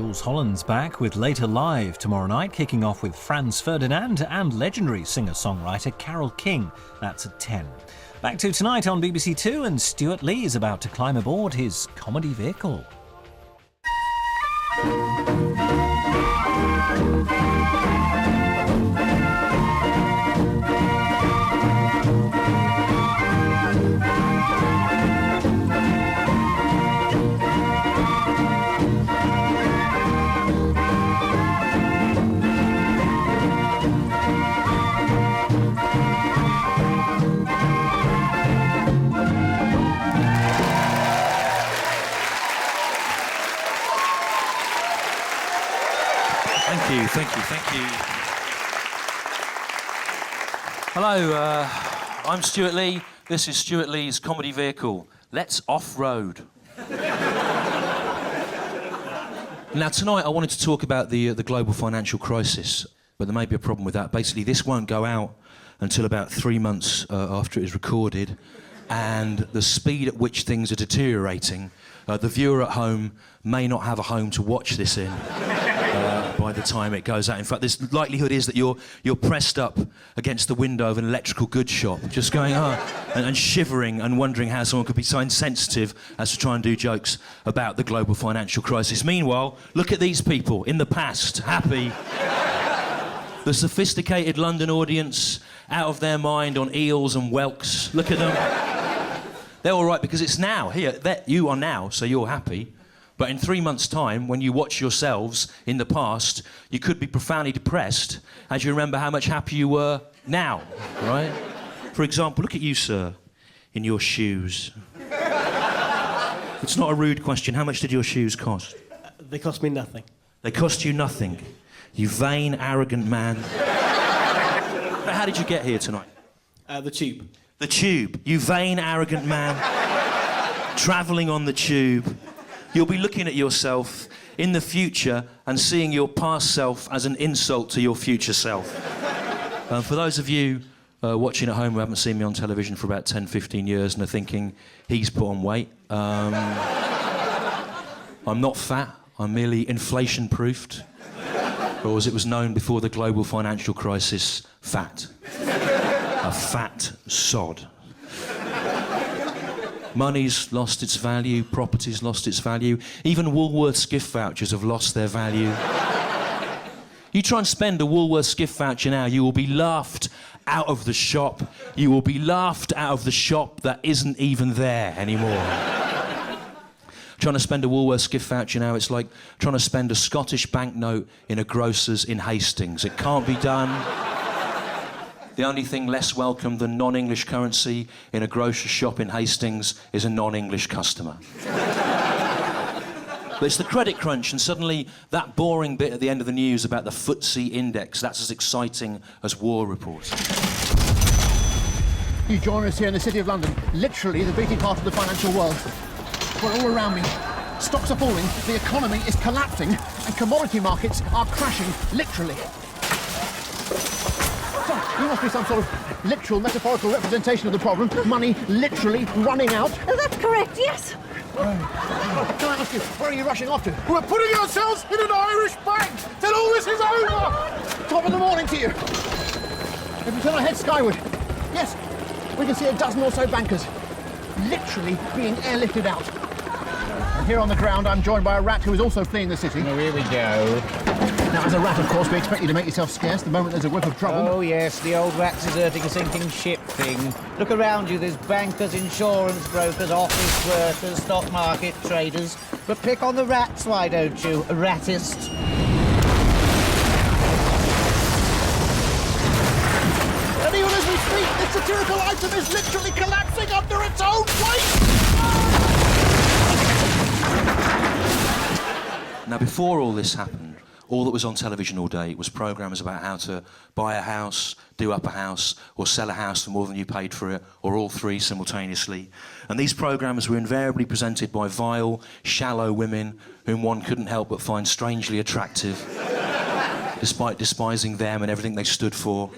Jools Holland's back with Later Live tomorrow night, kicking off with Franz Ferdinand and legendary singer-songwriter Carole King. That's at 10. Back to tonight on BBC Two, and Stewart Lee is about to climb aboard his comedy vehicle. Thank you. Hello, I'm Stewart Lee. This is Stewart Lee's comedy vehicle. Let's off-road. Now, tonight I wanted to talk about the global financial crisis, but there may be a problem with that. Basically, this won't go out until about 3 months after it is recorded, and the speed at which things are deteriorating, the viewer at home may not have a home to watch this in. By the time it goes out. In fact, the likelihood is that you're pressed up against the window of an electrical goods shop, just going, and shivering and wondering how someone could be so insensitive as to try and do jokes about the global financial crisis. Meanwhile, look at these people in the past, happy. The sophisticated London audience, out of their mind on eels and whelks. Look at them. They're all right because it's now. Here, you are now, so you're happy. But in 3 months' time, when you watch yourselves in the past, you could be profoundly depressed as you remember how much happier you were now, right? For example, look at you, sir, in your shoes. It's not a rude question. How much did your shoes cost? They cost me nothing. They cost you nothing. You vain, arrogant man. How did you get here tonight? The tube. The tube. You vain, arrogant man. Travelling on the tube. You'll be looking at yourself in the future and seeing your past self as an insult to your future self. For those of you watching at home who haven't seen me on television for about 10, 15 years and are thinking, he's put on weight, I'm not fat, I'm merely inflation-proofed, or as it was known before the global financial crisis, fat. A fat sod. Money's lost its value, property's lost its value, even Woolworths gift vouchers have lost their value. You try and spend a Woolworths gift voucher now, you will be laughed out of the shop. You will be laughed out of the shop that isn't even there anymore. Trying to spend a Woolworths gift voucher now, it's like trying to spend a Scottish banknote in a grocer's in Hastings. It can't be done. The only thing less welcome than non-English currency in a grocery shop in Hastings is a non-English customer. But it's the credit crunch, and suddenly that boring bit at the end of the news about the FTSE index, that's as exciting as war reports. You join us here in the City of London, literally the beating heart of the financial world. We're all around me. Stocks are falling, the economy is collapsing, and commodity markets are crashing, literally. You must be some sort of literal, metaphorical representation of the problem. Money literally running out. Oh, that's correct, yes. Can I ask you, where are you rushing off to? We're putting ourselves in an Irish bank till all this is over! Top of the morning to you. If we turn our heads skyward, yes, we can see a dozen or so bankers literally being airlifted out. And here on the ground, I'm joined by a rat who is also fleeing the city. Oh, here we go. Now, as a rat, of course, we expect you to make yourself scarce the moment there's a whiff of trouble. Oh, yes, the old rat deserting a sinking ship thing. Look around you, there's bankers, insurance brokers, office workers, stock market traders. But pick on the rats, why don't you, ratist? And even as we speak, this satirical item is literally collapsing under its own weight! Now, before all this happened, all that was on television all day was programmes about how to buy a house, do up a house, or sell a house for more than you paid for it, or all three simultaneously. And these programmes were invariably presented by vile, shallow women whom one couldn't help but find strangely attractive, despite despising them and everything they stood for.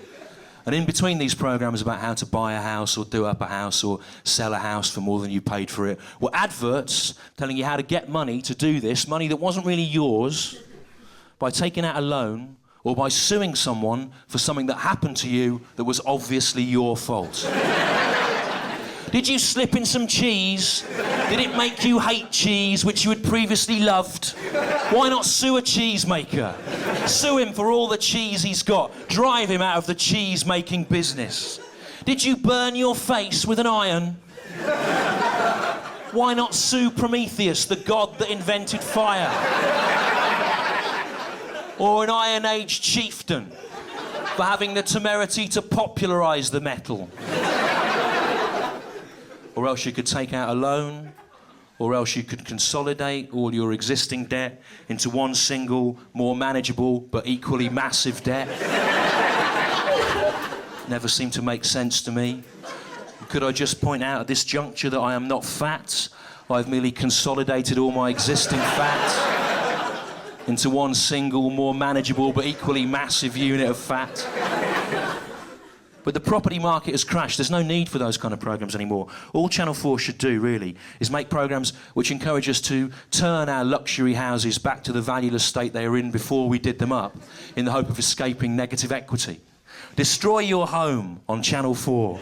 And in between these programmes about how to buy a house or do up a house or sell a house for more than you paid for it, were adverts telling you how to get money to do this, money that wasn't really yours, by taking out a loan or by suing someone for something that happened to you that was obviously your fault. Did you slip in some cheese? Did it make you hate cheese, which you had previously loved? Why not sue a cheesemaker? Sue him for all the cheese he's got. Drive him out of the cheese-making business. Did you burn your face with an iron? Why not sue Prometheus, the god that invented fire? Or an Iron Age chieftain for having the temerity to popularise the metal? Or else you could take out a loan, or else you could consolidate all your existing debt into one single, more manageable, but equally massive debt. Never seemed to make sense to me. Could I just point out at this juncture that I am not fat? I've merely consolidated all my existing fat into one single, more manageable, but equally massive unit of fat. But the property market has crashed. There's no need for those kind of programmes anymore. All Channel 4 should do, really, is make programmes which encourage us to turn our luxury houses back to the valueless state they were in before we did them up, in the hope of escaping negative equity. Destroy your home on Channel 4.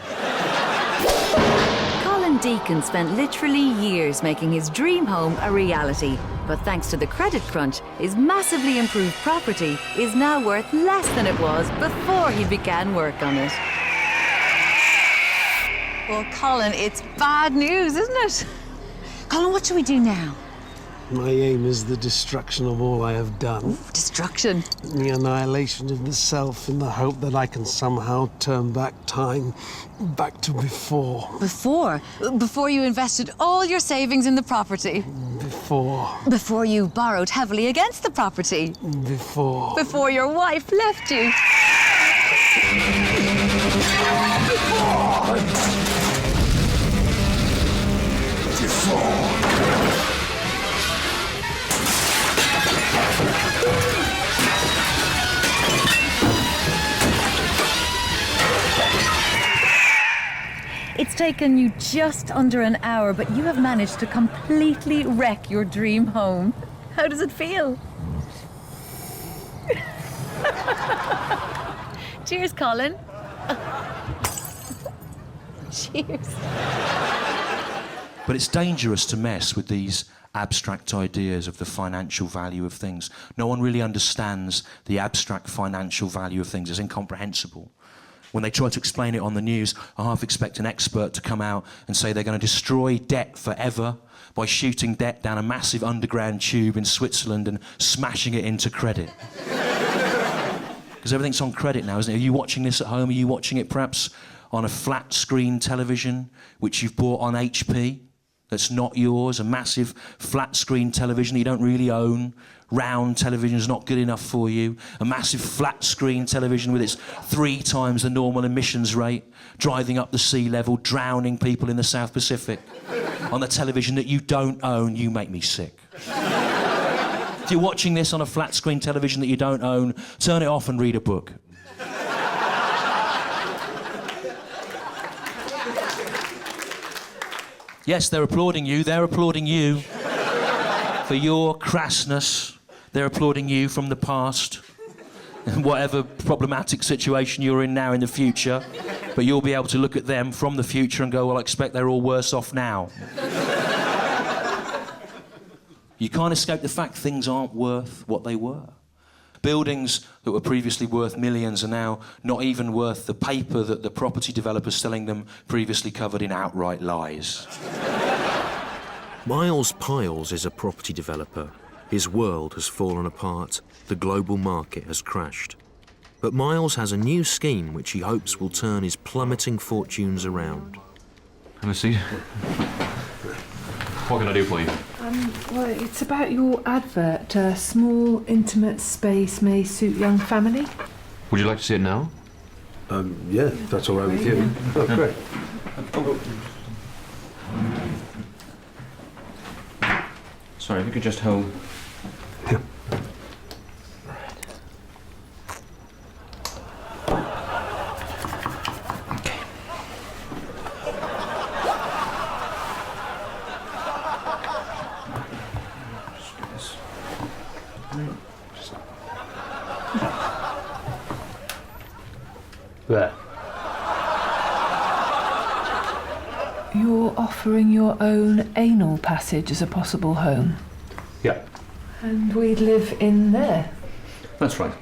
Colin Deacon spent literally years making his dream home a reality. But thanks to the credit crunch, his massively improved property is now worth less than it was before he began work on it. Well, Colin, it's bad news, isn't it? Colin, what should we do now? My aim is the destruction of all I have done. Destruction. The annihilation of the self in the hope that I can somehow turn back time back to before. Before? Before you invested all your savings in the property? Before. Before you borrowed heavily against the property? Before. Before your wife left you? It's taken you just under an hour, but you have managed to completely wreck your dream home. How does it feel? Cheers, Colin. Cheers. But it's dangerous to mess with these abstract ideas of the financial value of things. No one really understands the abstract financial value of things. It's incomprehensible. When they try to explain it on the news, I half expect an expert to come out and say they're going to destroy debt forever by shooting debt down a massive underground tube in Switzerland and smashing it into credit. Because everything's on credit now, isn't it? Are you watching this at home? Are you watching it perhaps on a flat screen television which you've bought on HP that's not yours, a massive flat screen television that you don't really own? Round television is not good enough for you. A massive flat screen television with its 3 times the normal emissions rate, driving up the sea level, drowning people in the South Pacific. On the television that you don't own, you make me sick. If you're watching this on a flat screen television that you don't own, turn it off and read a book. Yes, they're applauding you for your crassness. They're applauding you from the past, whatever problematic situation you're in now in the future, but you'll be able to look at them from the future and go, well, I expect they're all worse off now. You can't escape the fact things aren't worth what they were. Buildings that were previously worth millions are now not even worth the paper that the property developers selling them previously covered in outright lies. Miles Piles is a property developer. His world has fallen apart. The global market has crashed. But Miles has a new scheme which he hopes will turn his plummeting fortunes around. Have a seat. What can I do for you? Well, it's about your advert. A small, intimate space may suit young family. Would you like to see it now? Yeah, if that's all right with you. Oh, great. Sorry, if you could just hold. Yeah. You're offering your own anal passage as a possible home? Yeah, And we'd live in there? that's right.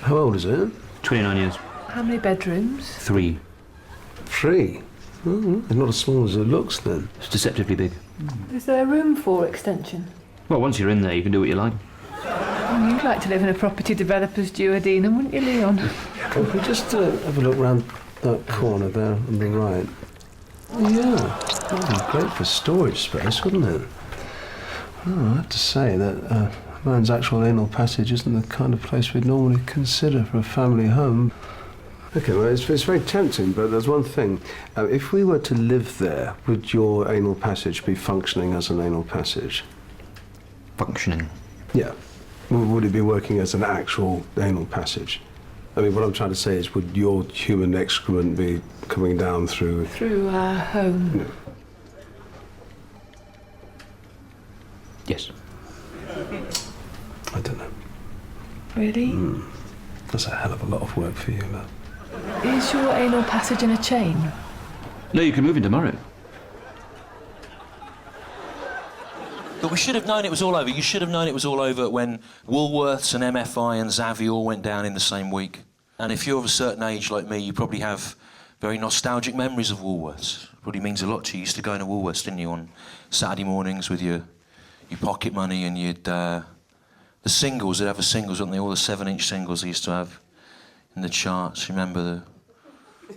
How old is it? 29 years. How many bedrooms? 3. 3. Oh, it's not as small as it looks then. It's deceptively big. Is there room for extension? Well, once you're in there, you can do what you like. Oh, you'd like to live in a property developer's duodenum, wouldn't you, Leon? If we just have a look round that corner there on the right. Oh, yeah, that would be great for storage space, wouldn't it? Oh, I have to say that a man's actual anal passage isn't the kind of place we'd normally consider for a family home. OK, well, it's very tempting, but there's one thing. If we were to live there, would your anal passage be functioning as an anal passage? Functioning. Yeah. Would it be working as an actual anal passage? I mean, what I'm trying to say is, would your human excrement be coming down through... Through our home? No. Yes. I don't know. Really? That's a hell of a lot of work for you, love. Is your anal passage in a chain? No, you can move in tomorrow. But we should have known it was all over. You should have known it was all over when Woolworths and MFI and Xavi all went down in the same week. And if you're of a certain age like me, you probably have very nostalgic memories of Woolworths. It probably means a lot to you. You used to go into Woolworths, didn't you, on Saturday mornings with your pocket money and you'd... the singles, they'd have the singles, wouldn't they? All the 7-inch singles they used to have in the charts. Remember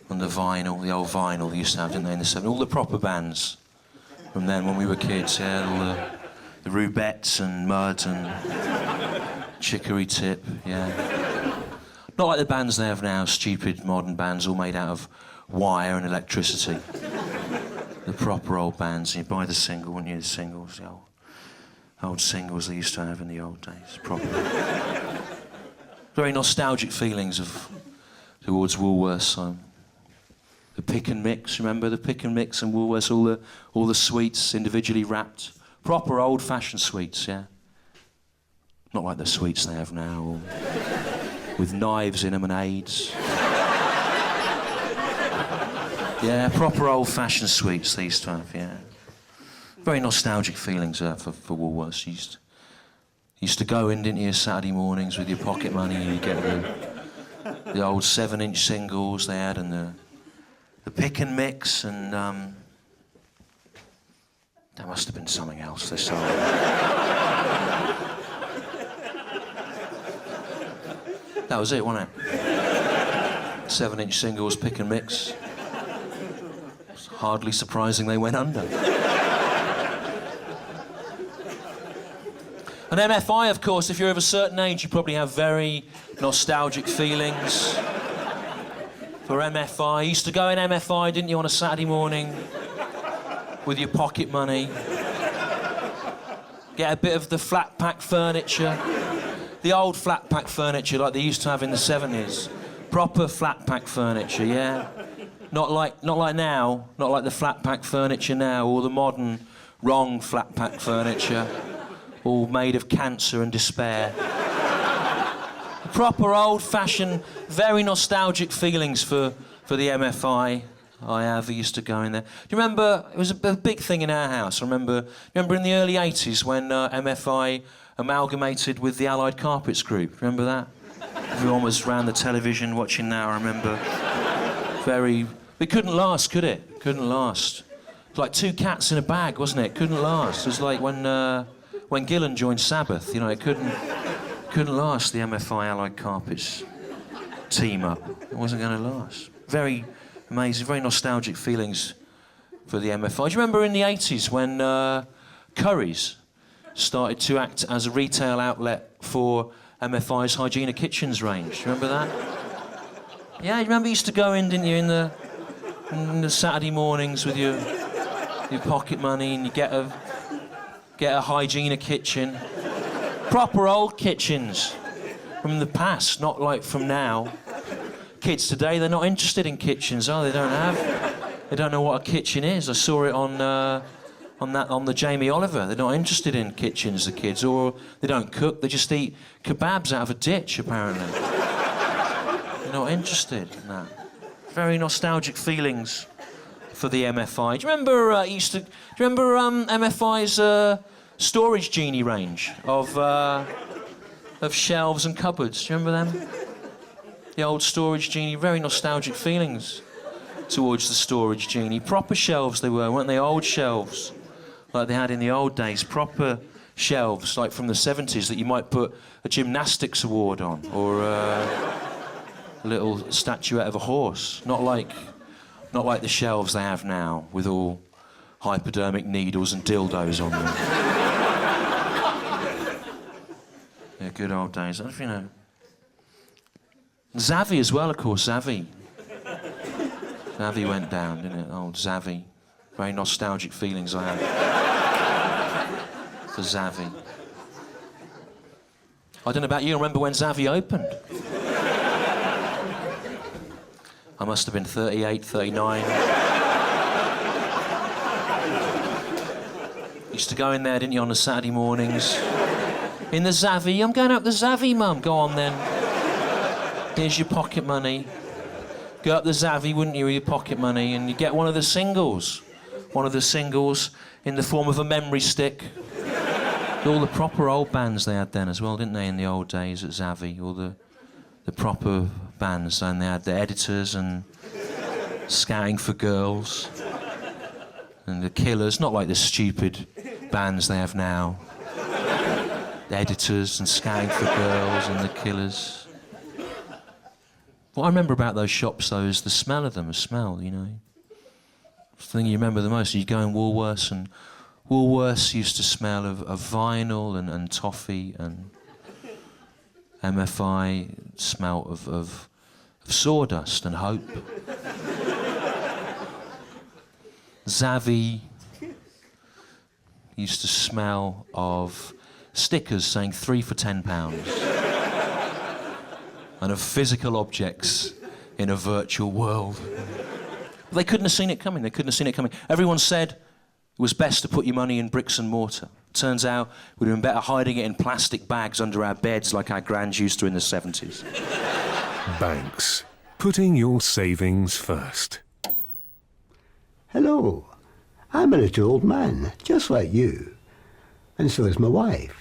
on the vinyl, the old vinyl they used to have, didn't they, in the 70s? All the proper bands from then when we were kids, yeah, all the Rubettes and Mud and Chicory Tip, yeah. Not like the bands they have now, stupid modern bands all made out of wire and electricity. The proper old bands, and you buy the single, wouldn't you, the singles, the old singles they used to have in the old days, proper. Very nostalgic feelings towards Woolworths. The pick and mix, remember the pick and mix and Woolworths, all the sweets individually wrapped. Proper old-fashioned sweets, yeah. Not like the sweets they have now, all with knives in them and AIDS. Yeah, proper old-fashioned sweets they used to have, yeah. Very nostalgic feelings for Woolworths. You used to go in, didn't you, Saturday mornings with your pocket money and you get the old 7-inch singles they had and the pick and mix and there must have been something else they sold. That was it, wasn't it? 7-inch singles, pick and mix. It's hardly surprising they went under. And MFI, of course, if you're of a certain age, you probably have very nostalgic feelings for MFI. You used to go in MFI, didn't you, on a Saturday morning with your pocket money. Get a bit of the flat pack furniture. The old flat pack furniture like they used to have in the 70s. Proper flat pack furniture, yeah? Not like now, not like the flat pack furniture now, or the modern wrong flat pack furniture. All made of cancer and despair. Proper old-fashioned, very nostalgic feelings for the MFI I have. I used to go in there. Do you remember, it was a big thing in our house. Remember in the early 80s when MFI amalgamated with the Allied Carpets Group? Remember that? Everyone was round the television watching that, I remember. It couldn't last, could it? Couldn't last. It was like 2 cats in a bag, wasn't it? Couldn't last. It was like when Gillan joined Sabbath, you know, it couldn't last, the MFI Allied Carpets team up. It wasn't going to last. Very amazing, very nostalgic feelings for the MFI. Do you remember in the 80s when Curry's started to act as a retail outlet for MFI's Hygiena Kitchens range? Remember that? Yeah, you remember you used to go in, didn't you, in the Saturday mornings with your pocket money and you get a Hygiena kitchen. Proper old kitchens from the past, not like from now. Kids today, they're not interested in kitchens, are they? They don't know what a kitchen is. I saw it on the Jamie Oliver. They're not interested in kitchens, the kids, or they don't cook. They just eat kebabs out of a ditch, apparently. They're not interested in that. Very nostalgic feelings for the MFI. Do you remember MFI's storage genie range of shelves and cupboards? Do you remember them? The old storage genie, very nostalgic feelings towards the storage genie. Proper shelves they were, weren't they? Old shelves, like they had in the old days. Proper shelves, like from the 70s, that you might put a gymnastics award on, or a little statuette of a horse. Not like the shelves they have now, with all hypodermic needles and dildos on them. Yeah, good old days. I don't know if you know. Zavvi as well, of course, Zavvi. Zavvi went down, didn't it? Old Zavvi. Very nostalgic feelings I have for Zavvi. I don't know about you, I remember when Zavvi opened. I must have been 38, 39. Used to go in there, didn't you, on the Saturday mornings? In the Zavvi. I'm going out the Zavvi, Mum. Go on then. Here's your pocket money. Go up the Zavvi, wouldn't you, with your pocket money, and you get one of the singles. One of the singles in the form of a memory stick. All the proper old bands they had then as well, didn't they, in the old days at Zavvi? All the proper bands, and they had the Editors and Scouting for Girls and the Killers, not like the stupid bands they have now. The Editors and Scouting for Girls and the Killers. What I remember about those shops, though, is the smell of them, the smell, you know. The thing you remember the most, you go in Woolworths, and Woolworths used to smell of vinyl and toffee, and MFI smelt of sawdust and hope. Zavvi used to smell of stickers saying 3 for £10. And of physical objects in a virtual world. But they couldn't have seen it coming. They couldn't have seen it coming. Everyone said it was best to put your money in bricks and mortar. Turns out we'd have been better hiding it in plastic bags under our beds like our grands used to in the 70s. Banks. Putting your savings first. Hello. I'm a little old man, just like you. And so is my wife.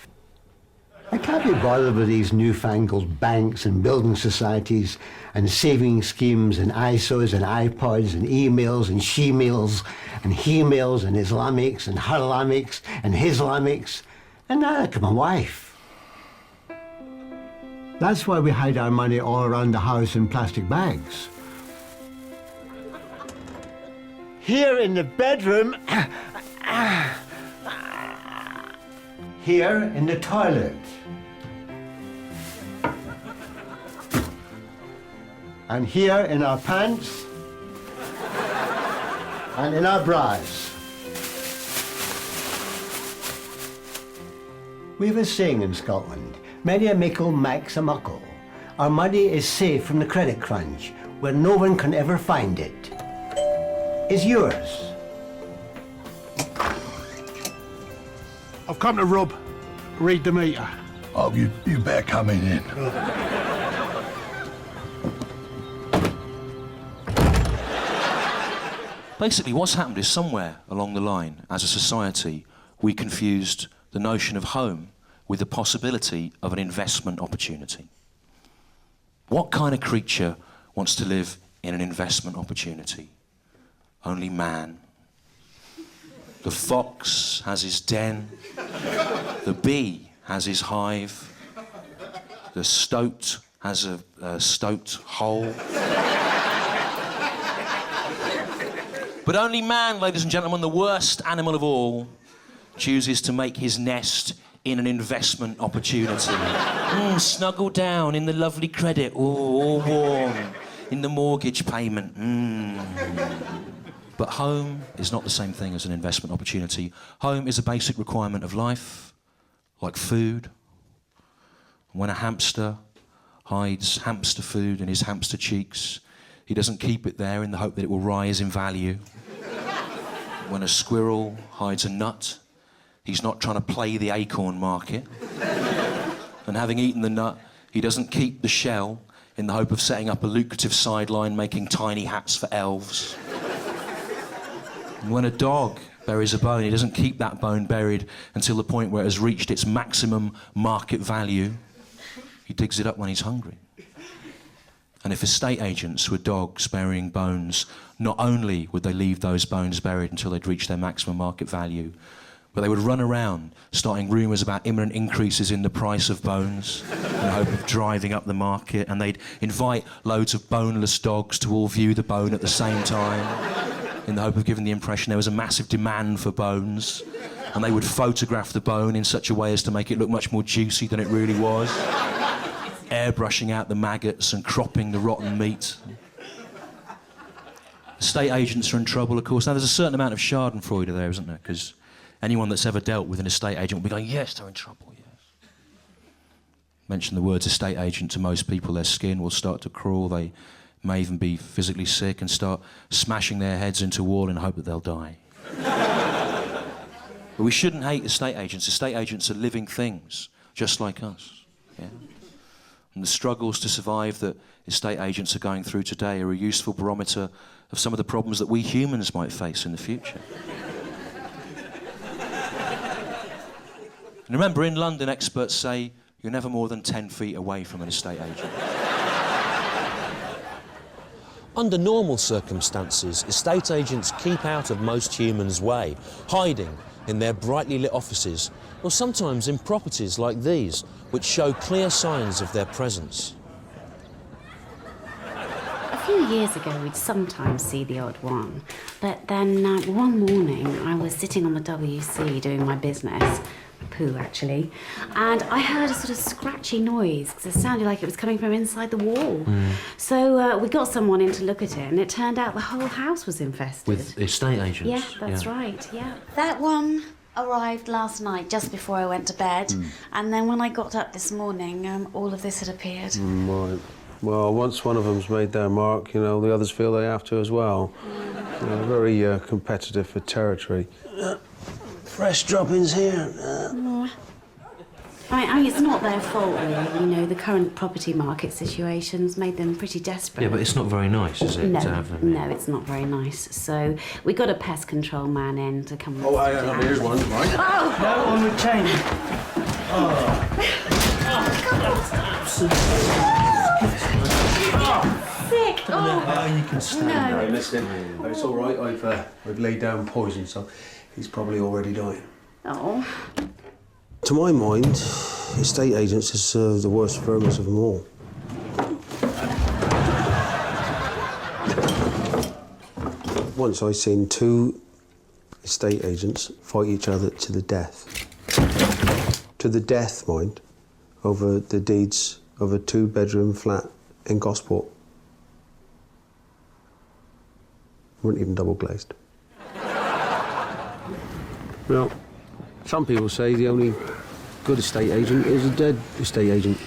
I can't be bothered with these newfangled banks and building societies and saving schemes and ISOs and iPods and emails and she-mails and he-mails and Islamics and Harlamics and Hislamics, and now look at my wife. That's why we hide our money all around the house in plastic bags. Here in the bedroom, here in the toilet. And here in our pants, and in our bras. We have a saying in Scotland, many a mickle makes a muckle. Our money is safe from the credit crunch, where no one can ever find it. Is yours? I've come to read the meter. Oh, you better come in. Basically, what's happened is somewhere along the line, as a society, we confused the notion of home with the possibility of an investment opportunity. What kind of creature wants to live in an investment opportunity? Only man. The fox has his den. The bee has his hive. The stoat has a stoat hole. But only man, ladies and gentlemen, the worst animal of all, chooses to make his nest in an investment opportunity. Snuggle down in the lovely credit, all warm, in the mortgage payment. But home is not the same thing as an investment opportunity. Home is a basic requirement of life, like food. When a hamster hides hamster food in his hamster cheeks, he doesn't keep it there in the hope that it will rise in value. When a squirrel hides a nut, he's not trying to play the acorn market. And having eaten the nut, he doesn't keep the shell in the hope of setting up a lucrative sideline making tiny hats for elves. And when a dog buries a bone, he doesn't keep that bone buried until the point where it has reached its maximum market value. He digs it up when he's hungry. And if estate agents were dogs burying bones, not only would they leave those bones buried until they'd reached their maximum market value, but they would run around starting rumours about imminent increases in the price of bones in the hope of driving up the market, and they'd invite loads of boneless dogs to all view the bone at the same time in the hope of giving the impression there was a massive demand for bones, and they would photograph the bone in such a way as to make it look much more juicy than it really was, airbrushing out the maggots and cropping the rotten meat. Estate agents are in trouble, of course. Now, there's a certain amount of schadenfreude there, isn't there? Because anyone that's ever dealt with an estate agent will be going, yes, they're in trouble, yes. Mention the words estate agent to most people, their skin will start to crawl. They may even be physically sick and start smashing their heads into a wall in hope that they'll die. But we shouldn't hate estate agents. Estate agents are living things, just like us. Yeah? And the struggles to survive that estate agents are going through today are a useful barometer of some of the problems that we humans might face in the future. And remember, in London, experts say you're never more than 10 feet away from an estate agent. Under normal circumstances, estate agents keep out of most humans' way, hiding in their brightly lit offices, or sometimes in properties like these, which show clear signs of their presence. A few years ago, we'd sometimes see the odd one, but then one morning I was sitting on the WC doing my business, poo actually, and I heard a sort of scratchy noise because it sounded like it was coming from inside the wall. So we got someone in to look at it, and it turned out the whole house was infested. With estate agents? Yeah, that's right, yeah. That one arrived last night just before I went to bed, and then when I got up this morning, all of this had appeared. Right. Well, once one of them's made their mark, you know, the others feel they have to as well. Very competitive for territory. Fresh droppings here. I mean, it's not their fault, really. You know, the current property market situation's made them pretty desperate. Yeah, but it's not very nice, is it, No, to have them? no, it's not very nice. So we got a pest control man in to come and... Oh, hang on, here's one, right? Oh! No, on retain. Sick! Oh, you can stand No. there. Listen, it's all right. I've laid down poison, so he's probably already dying. Oh. To my mind, estate agents is the worst vermin of them all. Once I seen two estate agents fight each other to the death. To the death, mind, over the deeds of a 2-bedroom flat in Gosport. Weren't even double glazed. Well, some people say the only good estate agent is a dead estate agent.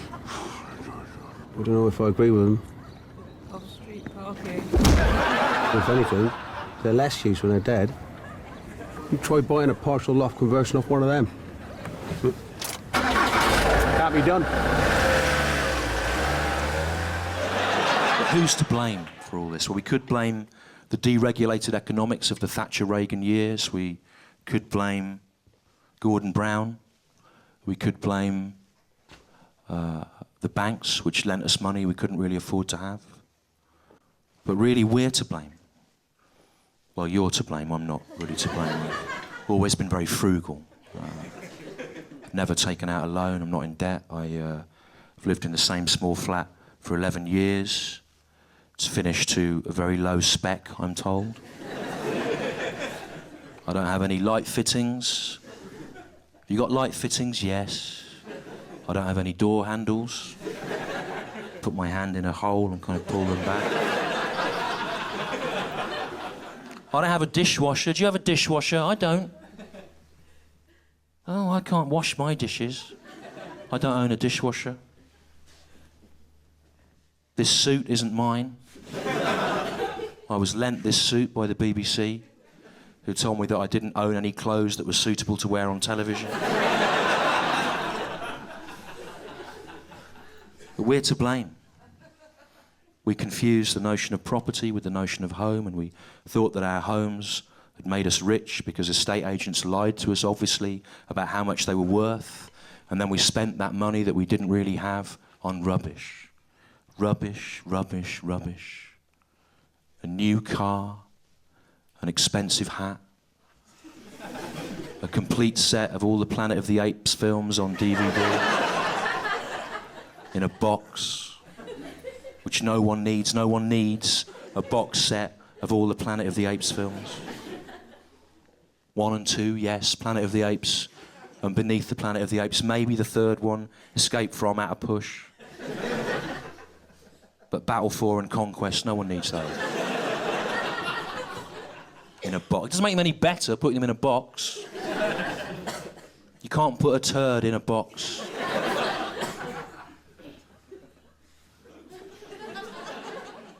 I don't know if I agree with them. Off-street parking. If anything, they're less use when they're dead. You try buying a partial loft conversion off one of them. Can't be done. But who's to blame for all this? Well, we could blame the deregulated economics of the Thatcher-Reagan years. We could blame Gordon Brown. We could blame the banks, which lent us money we couldn't really afford to have. But really, we're to blame. Well, you're to blame. I'm not really to blame. I've always been very frugal. Never taken out a loan. I'm not in debt. I've lived in the same small flat for 11 years. It's finished to a very low spec, I'm told. I don't have any light fittings. You got light fittings? Yes. I don't have any door handles. Put my hand in a hole and kind of pull them back. I don't have a dishwasher. Do you have a dishwasher? I don't. Oh, I can't wash my dishes. I don't own a dishwasher. This suit isn't mine. I was lent this suit by the BBC, who told me that I didn't own any clothes that were suitable to wear on television. But we're to blame. We confused the notion of property with the notion of home, and we thought that our homes had made us rich because estate agents lied to us, obviously, about how much they were worth, and then we spent that money that we didn't really have on rubbish. Rubbish, rubbish, rubbish. A new car, an expensive hat, a complete set of all the Planet of the Apes films on DVD, in a box, which no one needs. No one needs a box set of all the Planet of the Apes films. 1 and 2, yes, Planet of the Apes, and beneath the Planet of the Apes, maybe the third one, Escape From, At a Push. But Battle for and Conquest, no one needs those. In a box. It doesn't make them any better putting them in a box. You can't put a turd in a box.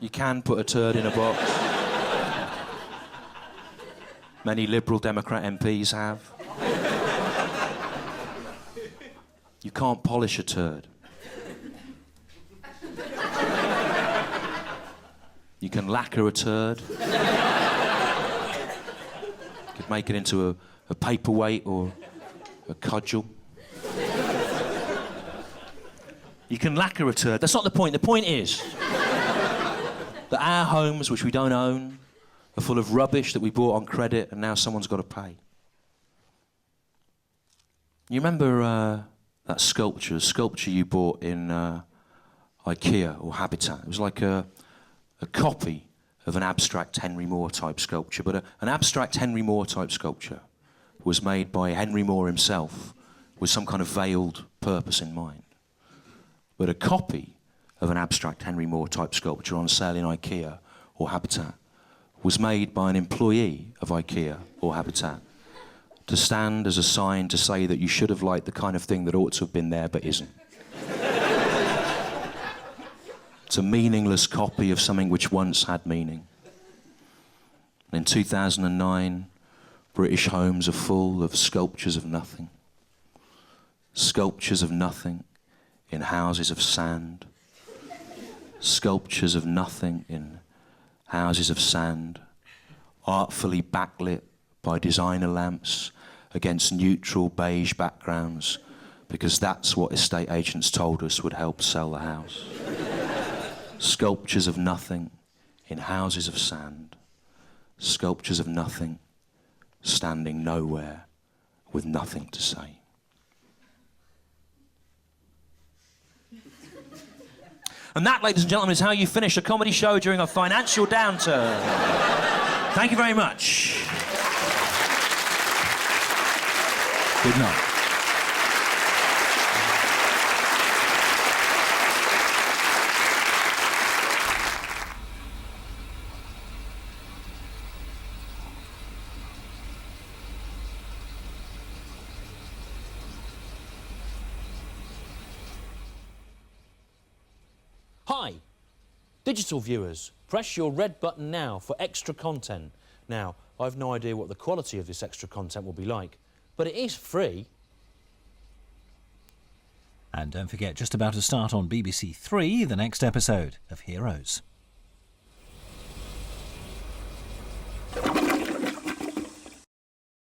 You can put a turd in a box. Many Liberal Democrat MPs have. You can't polish a turd. You can lacquer a turd. You could make it into a paperweight or a cudgel. You can lacquer a turd. That's not the point. The point is that our homes, which we don't own, are full of rubbish that we bought on credit and now someone's got to pay. You remember that sculpture you bought in IKEA or Habitat? It was like a copy of an abstract Henry Moore type sculpture, but an abstract Henry Moore type sculpture was made by Henry Moore himself with some kind of veiled purpose in mind. But a copy of an abstract Henry Moore type sculpture on sale in IKEA or Habitat was made by an employee of IKEA or Habitat to stand as a sign to say that you should have liked the kind of thing that ought to have been there but isn't. It's a meaningless copy of something which once had meaning. In 2009, British homes are full of sculptures of nothing. Sculptures of nothing in houses of sand. Sculptures of nothing in houses of sand, artfully backlit by designer lamps against neutral beige backgrounds, because that's what estate agents told us would help sell the house. Sculptures of nothing in houses of sand. Sculptures of nothing standing nowhere with nothing to say. And that, ladies and gentlemen, is how you finish a comedy show during a financial downturn. Thank you very much. Good night. Hi, digital viewers, press your red button now for extra content. Now, I've no idea what the quality of this extra content will be like, but it is free. And don't forget, just about to start on BBC 3, the next episode of Heroes.